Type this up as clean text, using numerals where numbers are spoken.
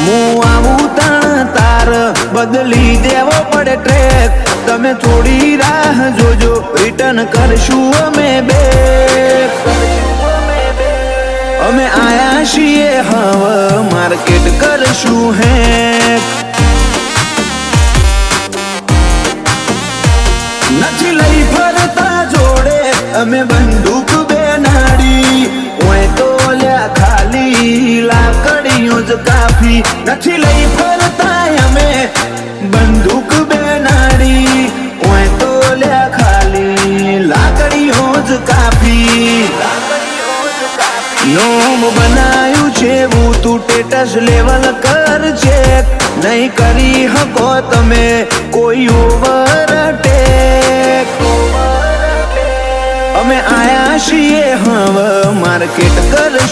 હું આવું તાણ તાર બદલી દેવો પડે ટ્રેક. તમે થોડી રાહ જોજો, રિટર્ન કરશું અમે બે. અમે આયા છીએ હવે માર્કેટ કરશું હેક. નથી લઈ ફરતા જોડે અમે બંદૂક બે નાડી. ઓય તો લ્યા ખાલી લાકડીઓ જ કાફી. નથી લઈ ફરતા અમે બંદૂક બે નાડી. ઓય તો લ્યા ખાલી લાકડીઓ જ કાફી. નોમ બનાયું છે હું તું ટેટસ લેવલ કર ચેક. નહીં કરી હકો તમે કોઈ ઓવરટેક. અમે આયા છીએ હવે માર્કેટ કરશું.